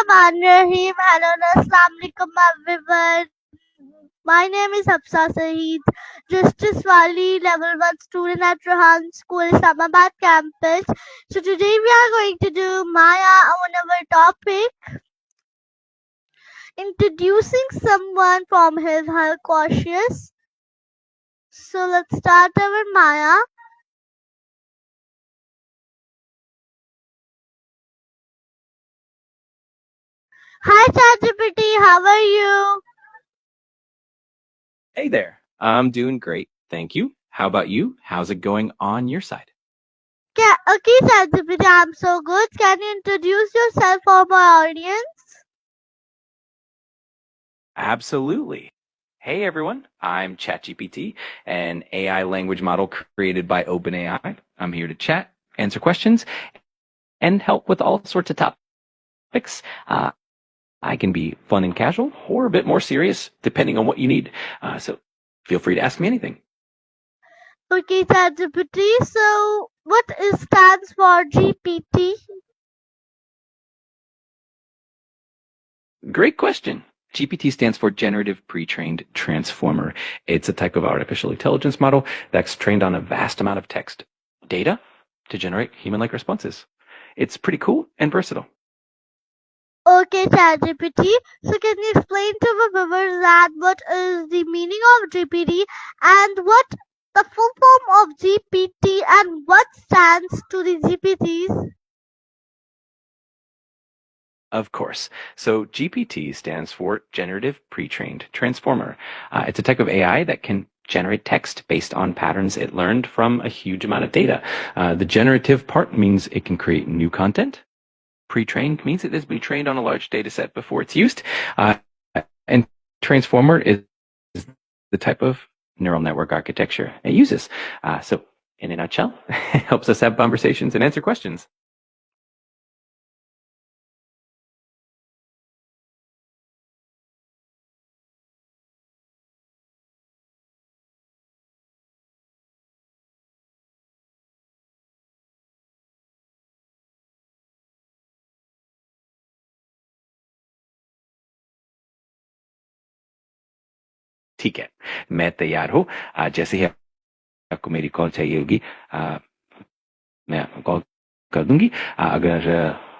Bismillahirrahmanirrahim. Hello, Assalamualaikum everyone. My name is Saeed, EducationWali, level 1 student at Rohan School, Islamabad campus. So today we are going to do Maya on our topic, introducing someone from his her cautious. So let's start our Maya. Hi ChatGPT, how are you? Hey there. I'm doing great. Thank you. How about you? How's it going on your side? Okay, ChatGPT, I'm so good. Can you introduce yourself for my audience? Absolutely. Hey everyone, I'm ChatGPT, an AI language model created by OpenAI. I'm here to chat, answer questions, and help with all sorts of topics. I can be fun and casual or a bit more serious, depending on what you need. So feel free to ask me anything. Okay, ChatGPT. So, what stands for GPT? Great question. GPT stands for Generative Pre-trained Transformer. It's a type of artificial intelligence model that's trained on a vast amount of text data to generate human-like responses. It's pretty cool and versatile. Okay, ChatGPT. So, can you explain to the viewers that what is the meaning of GPT and what the full form of GPT and what stands to the GPTs? Of course. So GPT stands for Generative Pre-trained Transformer. It's a type of AI that can generate text based on patterns it learned from a huge amount of data. The generative part means it can create new content. Pre-trained means it has been trained on a large data set before it's used. And transformer is the type of neural network architecture it uses. So in a nutshell, it helps us have conversations and answer questions. ठीक है, मैं तैयार हूँ. जैसे ही आपको मेरी call चाहिए होगी, मैं कॉल कर दूंगी. अगर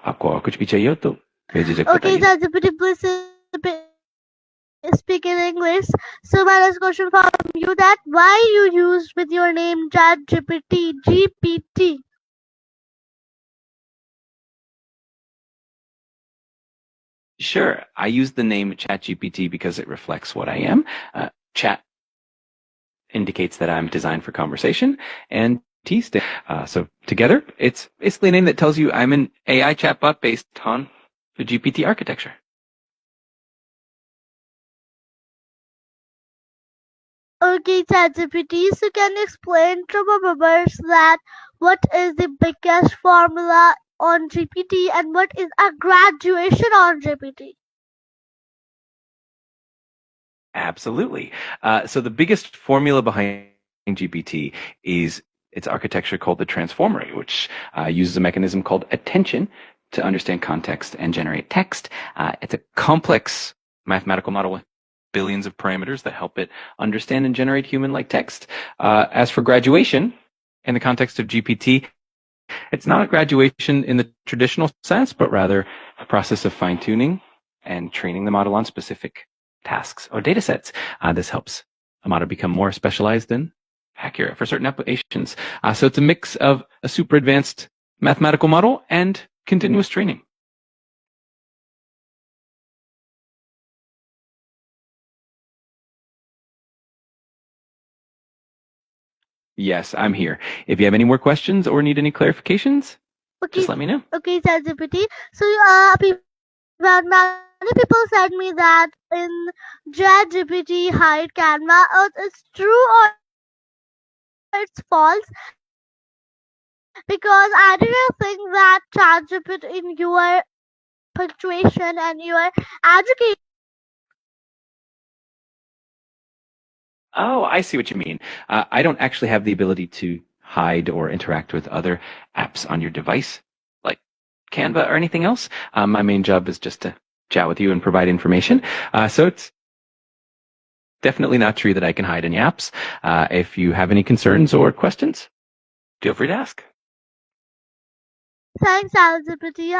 आपको और कुछ भी चाहिए हो तो बेझिझक Okay, बताइए. ChatGPT, please speak in English. So, my last question from you that why you use with your name ChatGPT, GPT? Sure, I use the name ChatGPT because it reflects what I am. Chat indicates that I'm designed for conversation, and T stands. So together, it's basically a name that tells you I'm an AI chatbot based on the GPT architecture. Okay, ChatGPT. So, can you explain to my viewers that what is the biggest formula on GPT and what is a graduation on GPT? Absolutely. So the biggest formula behind GPT is its architecture called the transformer, which uses a mechanism called attention to understand context and generate text. It's a complex mathematical model with billions of parameters that help it understand and generate human-like text. As for graduation, in the context of GPT, it's not a graduation in the traditional sense, but rather a process of fine-tuning and training the model on specific tasks or data sets. This helps a model become more specialized and accurate for certain applications. So it's a mix of a super advanced mathematical model and continuous training. Yes, I'm here. If you have any more questions or need any clarifications, just let me know. Okay, ChatGPT. So, many people said me that in ChatGPT hide Canva. It's true or it's false? Because I didn't think that ChatGPT in your punctuation and your education. Oh, I see what you mean. I don't actually have the ability to hide or interact with other apps on your device, like Canva or anything else. My main job is just to chat with you and provide information. So it's definitely not true that I can hide any apps. If you have any concerns or questions, feel free to ask. Thanks, ChatGPT.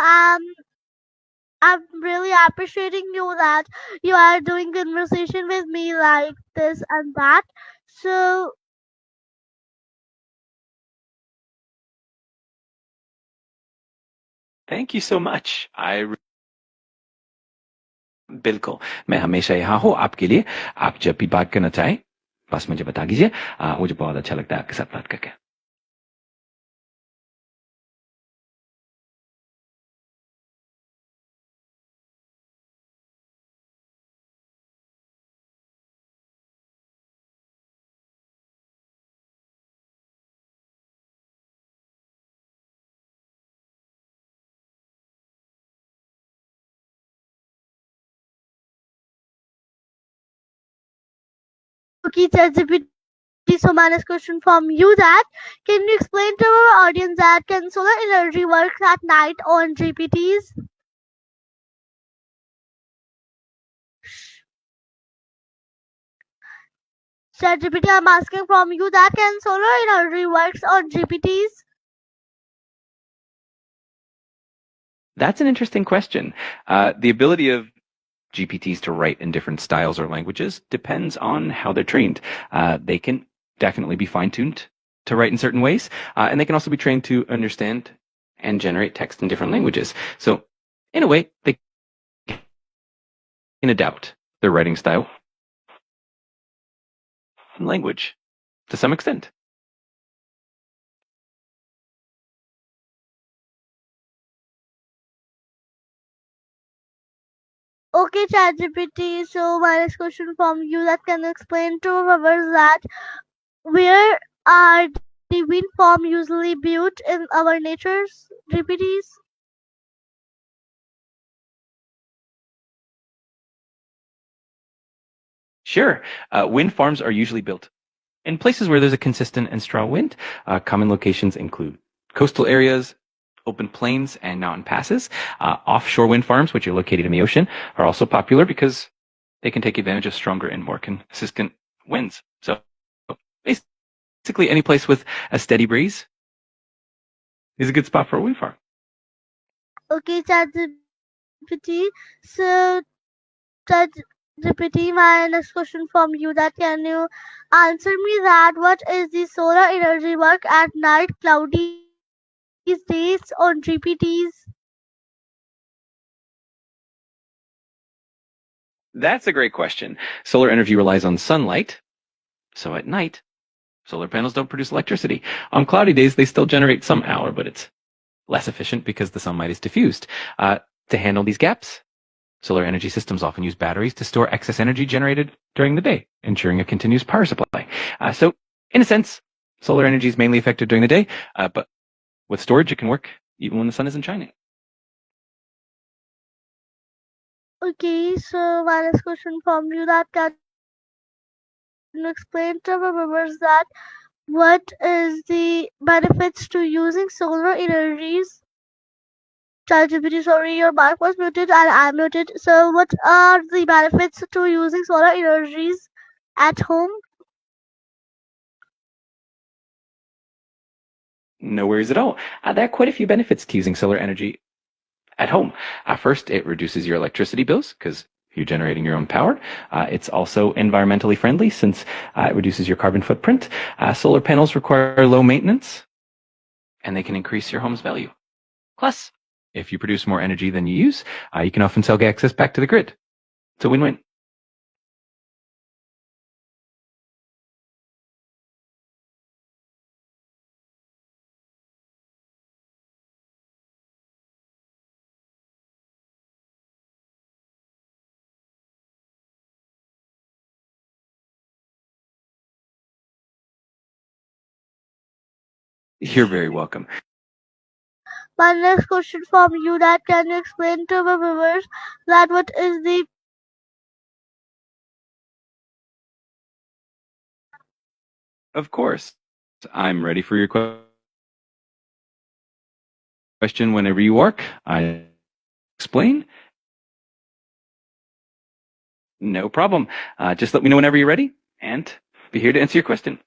I'm really appreciating you that you are doing conversation with me like this and that. So Thank you so much. बिल्कुल मैं हमेशा यहाँ हूँ आपके लिए आप जब भी बात करना चाहें बस मुझे बता दीजिए मुझे बहुत अच्छा लगता है आपके साथ बात करके okay, ChatGPT. So my next question from you that can you explain to our audience that can solar energy work at night on GPTs? ChatGPT, I'm asking from you that can solar energy works on GPTs? That's an interesting question. The ability of GPTs to write in different styles or languages depends on how they're trained. They can definitely be fine-tuned to write in certain ways, and they can also be trained to understand and generate text in different languages. So, in a way, they can adapt their writing style and language to some extent. Okay, ChatGPT. So my next question from you that can you explain to our viewers that where are the wind farm usually built in our nature's GPTs? Sure, wind farms are usually built in places where there's a consistent and strong wind. Common locations include coastal areas, open plains, and mountain passes. Offshore wind farms, which are located in the ocean, are also popular because they can take advantage of stronger and more consistent winds. So basically, any place with a steady breeze is a good spot for a wind farm. Okay, ChatGPT. So ChatGPT, my next question from you that can you answer me that what is the solar energy work at night cloudy days on GPTs? That's a great question. Solar energy relies on sunlight. So at night, solar panels don't produce electricity. On cloudy days, they still generate some power, but it's less efficient because the sunlight is diffused. To handle these gaps, solar energy systems often use batteries to store excess energy generated during the day, ensuring a continuous power supply. So, in a sense, solar energy is mainly effective during the day, but with storage, it can work even when the sun isn't shining. Okay, so my next question from you that can you explain to our viewers that what is the benefits to using solar energies? ChatGPT, sorry, your mic was muted and I'm muted. So, what are the benefits to using solar energies at home? No worries at all. There are quite a few benefits to using solar energy at home. First, it reduces your electricity bills because you're generating your own power. It's also environmentally friendly since it reduces your carbon footprint. Solar panels require low maintenance and they can increase your home's value. Plus, if you produce more energy than you use, you can often sell excess back to the grid. It's a win-win. You're very welcome. My next question from you that can you explain to our viewers that what is the Of course. I'm ready for your question. question whenever you are. I explain. No problem. Just let me know whenever you're ready, and be here to answer your question.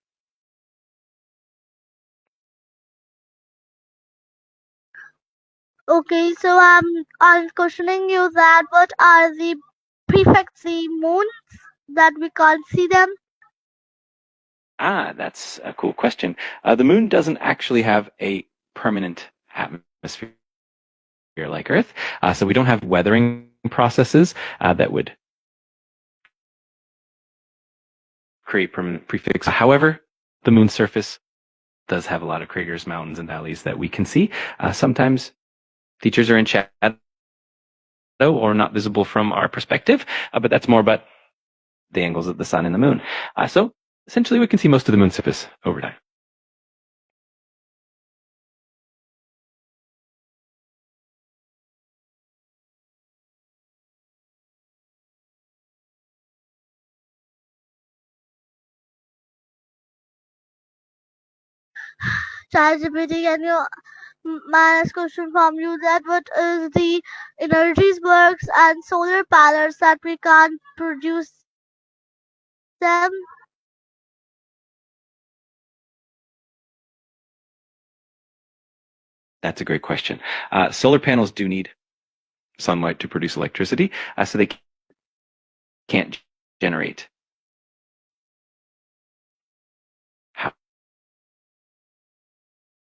Okay, so I'm questioning you that what are the prefects, the moons that we can't see them? That's a cool question. The moon doesn't actually have a permanent atmosphere like Earth, so we don't have weathering processes that would create permanent prefix. However, the moon's surface does have a lot of craters, mountains, and valleys that we can see. Sometimes features are in shadow or not visible from our perspective, but that's more about the angles of the sun and the moon. So essentially, we can see most of the moon's surface over time. ChatGPT, can you my next question from you that what is the energies works and solar panels that we can't produce them? That's a great question. Solar panels do need sunlight to produce electricity, so they can't generate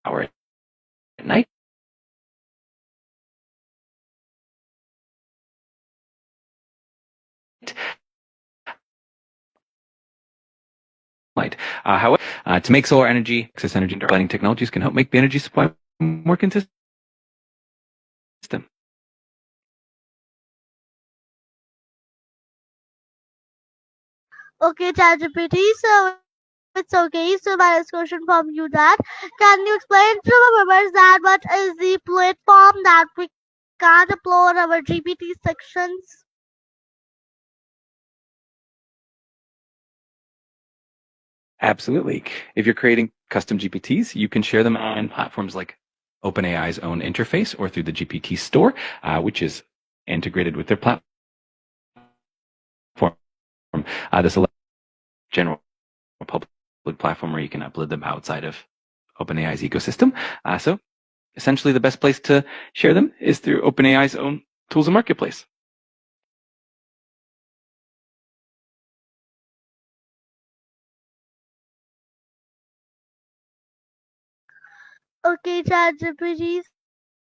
power at night. Light. However, to make solar energy, excess energy lighting technologies can help make the energy supply more consistent. Okay, ChatGPT, so it's okay. So my next question from you that can you explain to the members that what is the platform that we can't upload our GPT sections? Absolutely. If you're creating custom GPTs, you can share them on platforms like OpenAI's own interface or through the GPT store, which is integrated with their platform. This allows general public platform where you can upload them outside of OpenAI's ecosystem. So essentially the best place to share them is through OpenAI's own tools and marketplace. Okay, ChatGPT.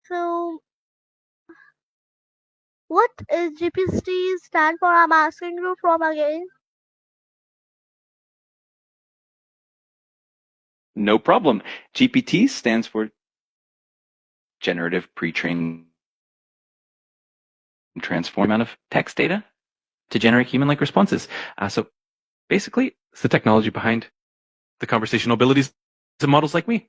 So what is GPT stand for? I'm asking you from again. No problem. GPT stands for Generative Pre-trained Transform amount of text data to generate human-like responses. So basically, it's the technology behind the conversational abilities of models like me.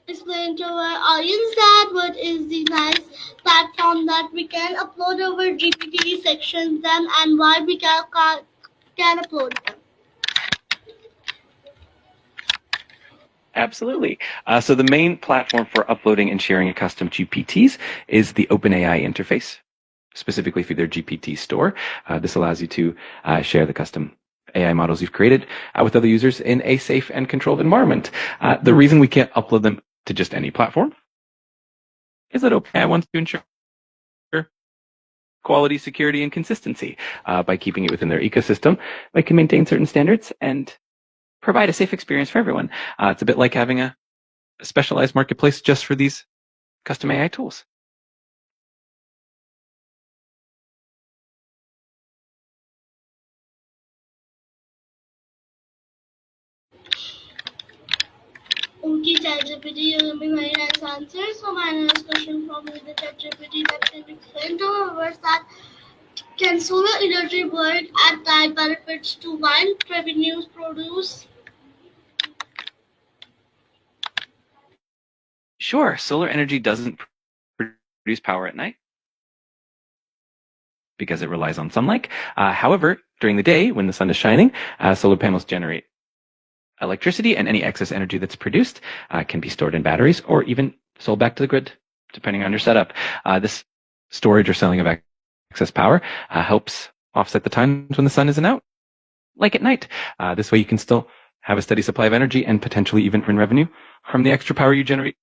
Explain to our audience that what is the nice platform that we can upload our GPT sections them and why we can upload them. Absolutely. So the main platform for uploading and sharing custom GPTs is the OpenAI interface, specifically through their GPT store. This allows you to share the custom AI models you've created with other users in a safe and controlled environment. The reason we can't upload them to just any platform is that OpenAI wants to ensure quality, security, and consistency by keeping it within their ecosystem. They can maintain certain standards and provide a safe experience for everyone. It's a bit like having a specialized marketplace just for these custom AI tools. Okay, Okay, ChatGPT, you will be very nice answer. So my next question from you, the ChatGPT that can explain to our that can solar energy work at that benefits to wind revenues produce? Sure, solar energy doesn't produce power at night because it relies on sunlight. However, during the day, when the sun is shining, solar panels generate electricity, and any excess energy that's produced can be stored in batteries or even sold back to the grid, depending on your setup. This storage or selling of excess power helps offset the times when the sun isn't out, like at night. This way you can still have a steady supply of energy and potentially even earn revenue from the extra power you generate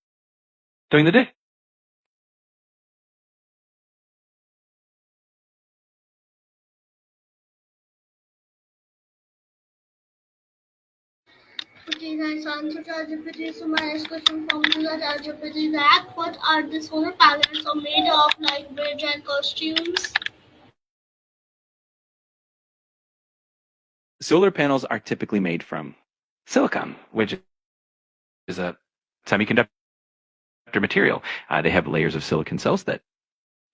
during the day. Okay, nice answer, ChatGPT. So my next question from you, the ChatGPT, that what are the solar panels are made of, like bridge and costumes? Solar panels are typically made from silicon, which is a semiconductor material. They have layers of silicon cells that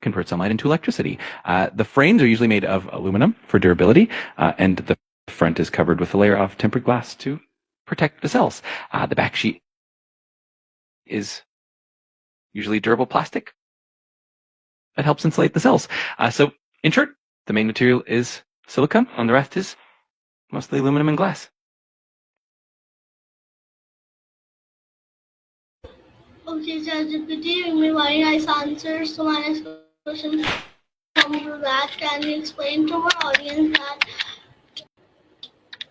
convert sunlight into electricity. The frames are usually made of aluminum for durability, and the front is covered with a layer of tempered glass to protect the cells. The back sheet is usually durable plastic that helps insulate the cells. So, in short, the main material is silicon, and the rest is mostly aluminum and glass. Okay, ChatGPT, you me very nice answer. So my next question from you, that can you explain to our audience that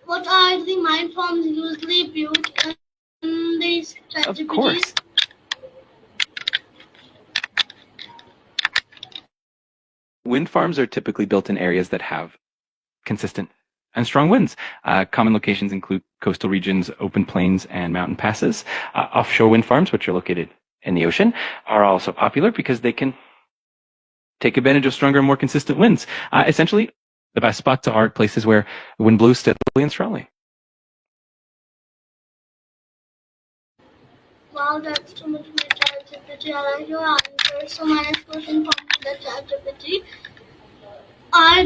what are the mind forms usually built in these Of course. ChatGPTs? Wind farms are typically built in areas that have consistent and strong winds. Common locations include coastal regions, open plains, and mountain passes. Offshore wind farms, which are located in the ocean, are also popular because they can take advantage of stronger and more consistent winds. Essentially, the best spots are places where the wind blows steadily and strongly. Wow, that's too much for ChatGPT. I like your answer. So my next question from the ChatGPT. Are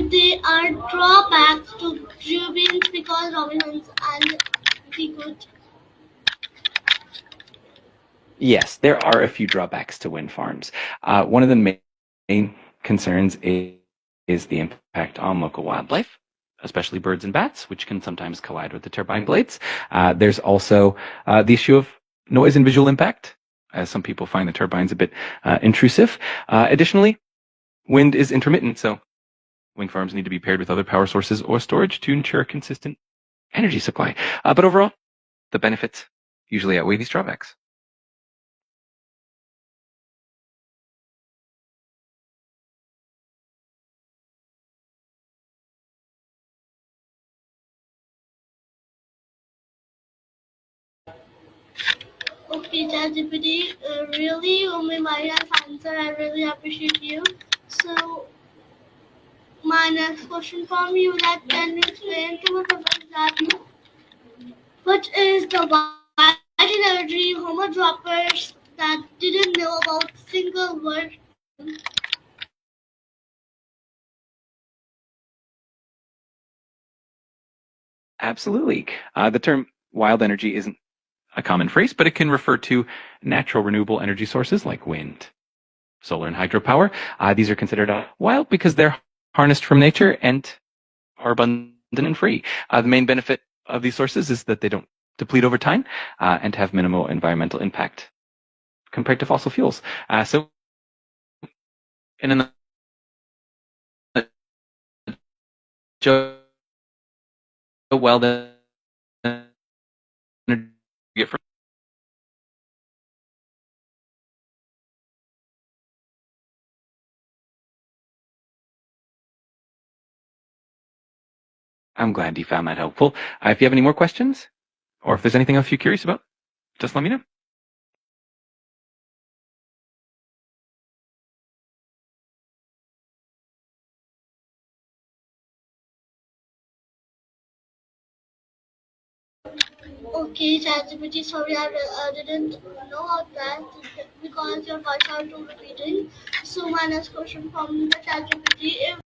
drawbacks to Jubians because Robinsons and the good? Yes, there are a few drawbacks to wind farms. One of the main concerns is the impact on local wildlife, especially birds and bats, which can sometimes collide with the turbine blades. There's also the issue of noise and visual impact, as some people find the turbines a bit intrusive. Additionally, wind is intermittent, so wind farms need to be paired with other power sources or storage to ensure a consistent energy supply. But overall, the benefits usually outweigh these drawbacks. Okay, ChatGPT, really, you made my answer. I really appreciate you. So my next question from you, that can you explain to us about that? What is the white energy homo droppers that didn't know about single word? Absolutely. The term wild energy isn't a common phrase, but it can refer to natural renewable energy sources like wind, solar, and hydropower. These are considered wild because they're harnessed from nature and are abundant and free. The main benefit of these sources is that they don't deplete over time and have minimal environmental impact compared to fossil fuels. So, in a nutshell, wild energy get from. I'm glad you found that helpful. If you have any more questions, or if there's anything else you're curious about, just let me know. Okay, ChatGPT, sorry, I didn't know about that because your voice are too repeating. So my next question from the ChatGPT